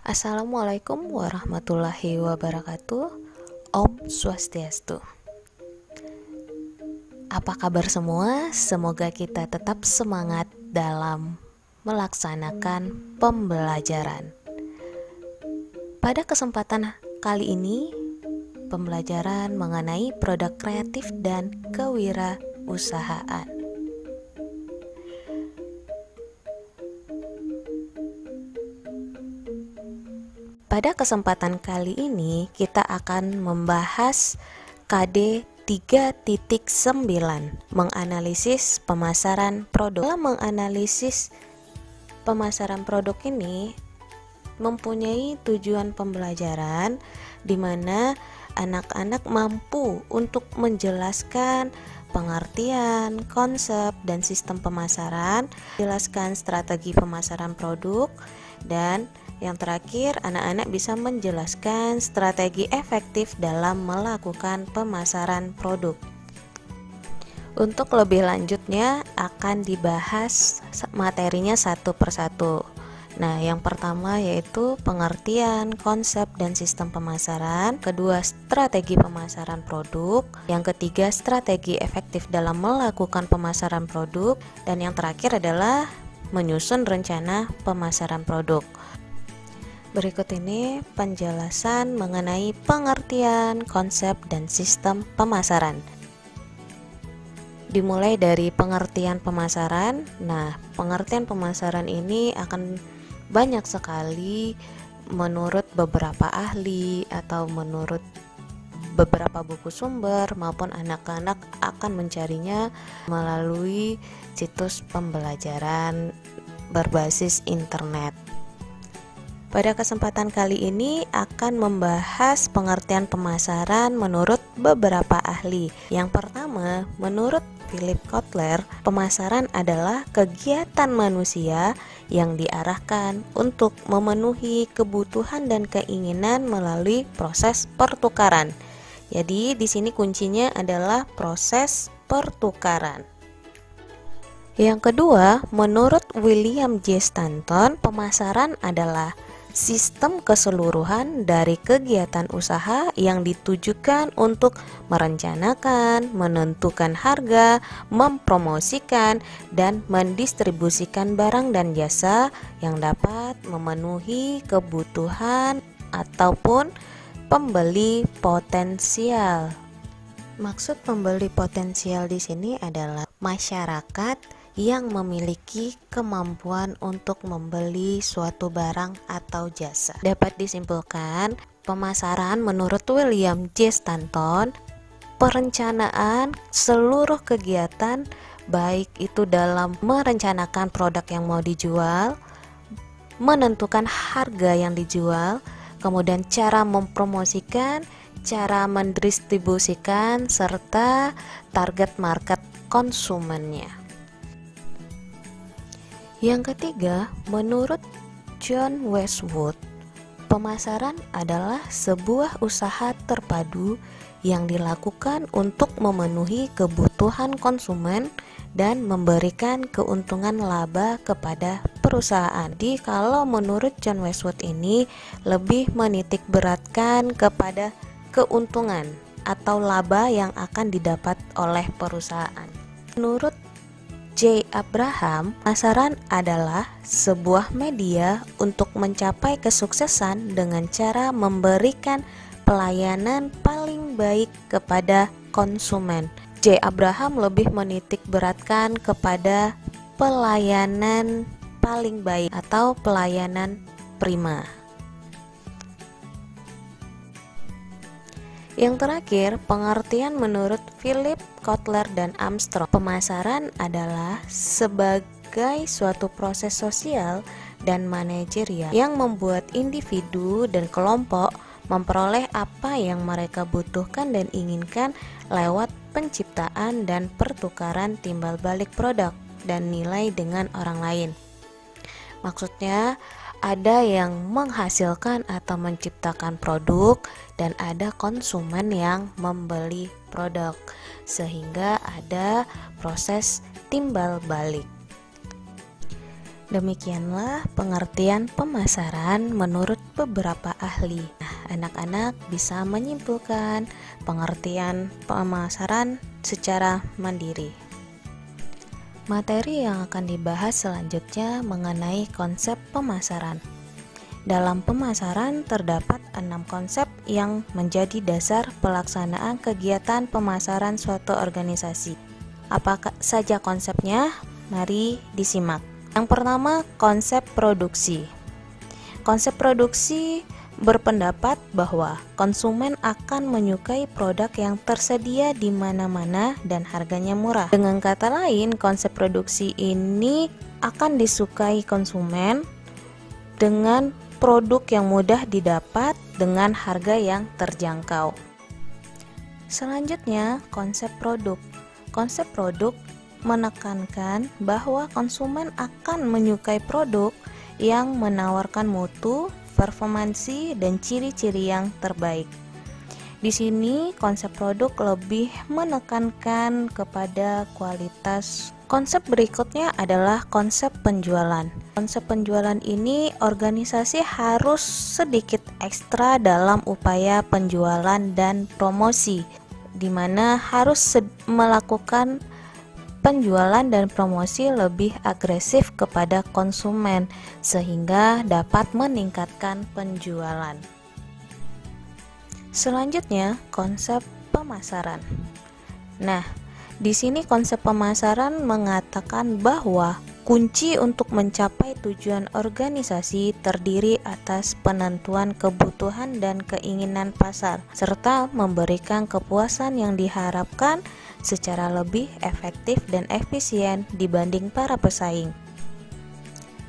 Assalamualaikum warahmatullahi wabarakatuh. Om Swastiastu. Apa kabar semua? Semoga kita tetap semangat dalam melaksanakan pembelajaran. Pada kesempatan kali ini, pembelajaran mengenai produk kreatif dan kewirausahaan. Pada kesempatan kali ini kita akan membahas KD 3.9, menganalisis pemasaran produk. Dalam menganalisis pemasaran produk ini mempunyai tujuan pembelajaran di mana anak-anak mampu untuk menjelaskan pengertian, konsep, dan sistem pemasaran, menjelaskan strategi pemasaran produk, dan yang terakhir, anak-anak bisa menjelaskan strategi efektif dalam melakukan pemasaran produk. Untuk lebih lanjutnya akan dibahas materinya satu persatu. Nah, yang pertama yaitu pengertian, konsep, dan sistem pemasaran. Kedua, strategi pemasaran produk. Yang ketiga, strategi efektif dalam melakukan pemasaran produk. Dan yang terakhir adalah menyusun rencana pemasaran produk. Berikut ini penjelasan mengenai pengertian, konsep, dan sistem pemasaran. Dimulai dari pengertian pemasaran. Nah, pengertian pemasaran ini akan banyak sekali menurut beberapa ahli atau menurut beberapa buku sumber, maupun anak-anak akan mencarinya melalui situs pembelajaran berbasis internet. Pada kesempatan kali ini akan membahas pengertian pemasaran menurut beberapa ahli. Yang pertama, menurut Philip Kotler, pemasaran adalah kegiatan manusia yang diarahkan untuk memenuhi kebutuhan dan keinginan melalui proses pertukaran. Jadi di sini kuncinya adalah proses pertukaran. Yang kedua, menurut William J. Stanton, pemasaran adalah sistem keseluruhan dari kegiatan usaha yang ditujukan untuk merencanakan, menentukan harga, mempromosikan, dan mendistribusikan barang dan jasa yang dapat memenuhi kebutuhan ataupun pembeli potensial. Maksud pembeli potensial di sini adalah masyarakat yang memiliki kemampuan untuk membeli suatu barang atau jasa. Dapat disimpulkan, pemasaran menurut William J. Stanton, perencanaan seluruh kegiatan, baik itu dalam merencanakan produk yang mau dijual, menentukan harga yang dijual, kemudian cara mempromosikan, cara mendistribusikan, serta target market konsumennya. Yang ketiga, menurut John Westwood, pemasaran adalah sebuah usaha terpadu yang dilakukan untuk memenuhi kebutuhan konsumen dan memberikan keuntungan laba kepada perusahaan. Jadi kalau menurut John Westwood ini lebih menitik beratkan kepada keuntungan atau laba yang akan didapat oleh perusahaan. Menurut J. Abraham, pemasaran adalah sebuah media untuk mencapai kesuksesan dengan cara memberikan pelayanan paling baik kepada konsumen. J. Abraham lebih menitik beratkan kepada pelayanan paling baik atau pelayanan prima. Yang terakhir, pengertian menurut Philip Kotler dan Armstrong. Pemasaran adalah sebagai suatu proses sosial dan manajerial yang membuat individu dan kelompok memperoleh apa yang mereka butuhkan dan inginkan lewat penciptaan dan pertukaran timbal balik produk dan nilai dengan orang lain. Maksudnya, ada yang menghasilkan atau menciptakan produk dan ada konsumen yang membeli produk, sehingga ada proses timbal balik. Demikianlah pengertian pemasaran menurut beberapa ahli. Nah, anak-anak bisa menyimpulkan pengertian pemasaran secara mandiri. Materi yang akan dibahas selanjutnya mengenai konsep pemasaran. Dalam pemasaran terdapat 6 konsep yang menjadi dasar pelaksanaan kegiatan pemasaran suatu organisasi. Apa saja konsepnya? Mari disimak. Yang pertama, konsep produksi. Konsep produksi berpendapat bahwa konsumen akan menyukai produk yang tersedia di mana-mana dan harganya murah. Dengan kata lain, konsep produksi ini akan disukai konsumen dengan produk yang mudah didapat dengan harga yang terjangkau. Selanjutnya, konsep produk. Konsep produk menekankan bahwa konsumen akan menyukai produk yang menawarkan mutu, performansi, dan ciri-ciri yang terbaik. Di sini konsep produk lebih menekankan kepada kualitas. Konsep berikutnya adalah konsep penjualan. Konsep penjualan ini organisasi harus sedikit ekstra dalam upaya penjualan dan promosi, di mana harus melakukan penjualan dan promosi lebih agresif kepada konsumen sehingga dapat meningkatkan penjualan. Selanjutnya, konsep pemasaran. Nah, di sini konsep pemasaran mengatakan bahwa kunci untuk mencapai tujuan organisasi terdiri atas penentuan kebutuhan dan keinginan pasar serta memberikan kepuasan yang diharapkan secara lebih efektif dan efisien dibanding para pesaing.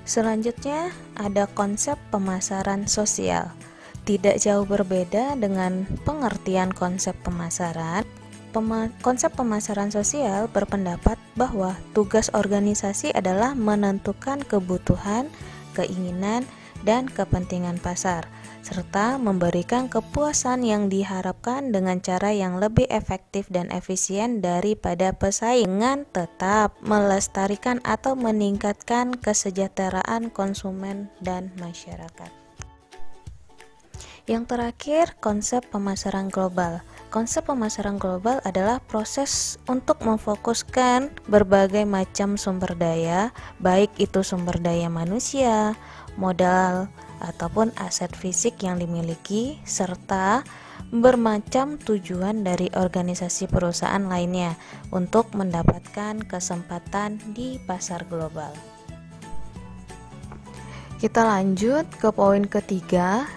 Selanjutnya ada konsep pemasaran sosial. Tidak jauh berbeda dengan pengertian konsep pemasaran. Konsep pemasaran sosial berpendapat bahwa tugas organisasi adalah menentukan kebutuhan, keinginan, dan kepentingan pasar, serta memberikan kepuasan yang diharapkan dengan cara yang lebih efektif dan efisien daripada pesaing, dengan tetap melestarikan atau meningkatkan kesejahteraan konsumen dan masyarakat. Yang terakhir, konsep pemasaran global. Konsep pemasaran global adalah proses untuk memfokuskan berbagai macam sumber daya, baik itu sumber daya manusia, modal, ataupun aset fisik yang dimiliki, serta bermacam tujuan dari organisasi perusahaan lainnya untuk mendapatkan kesempatan di pasar global. Kita lanjut ke poin ketiga,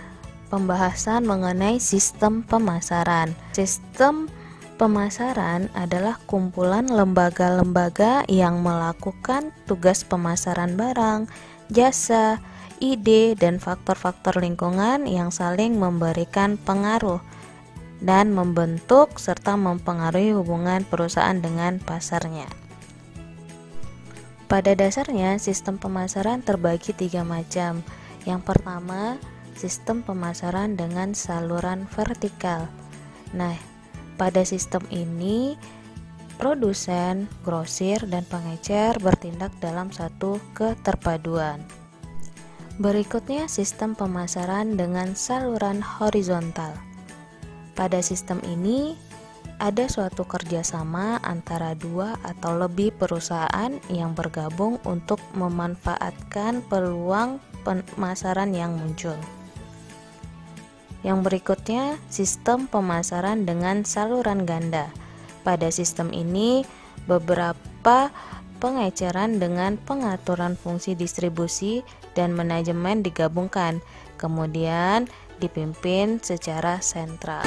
pembahasan mengenai sistem pemasaran. Sistem pemasaran adalah kumpulan lembaga-lembaga yang melakukan tugas pemasaran barang, jasa, ide, dan faktor-faktor lingkungan yang saling memberikan pengaruh dan membentuk serta mempengaruhi hubungan perusahaan dengan pasarnya. Pada dasarnya, sistem pemasaran terbagi 3 macam. Yang pertama, sistem pemasaran dengan saluran vertikal. Nah, pada sistem ini produsen, grosir, dan pengecer bertindak dalam satu keterpaduan. Berikutnya, sistem pemasaran dengan saluran horizontal. Pada sistem ini ada suatu kerjasama antara 2 atau lebih perusahaan yang bergabung untuk memanfaatkan peluang pemasaran yang muncul. Yang berikutnya, sistem pemasaran dengan saluran ganda. Pada sistem ini, beberapa pengeceran dengan pengaturan fungsi distribusi dan manajemen digabungkan, kemudian dipimpin secara sentral.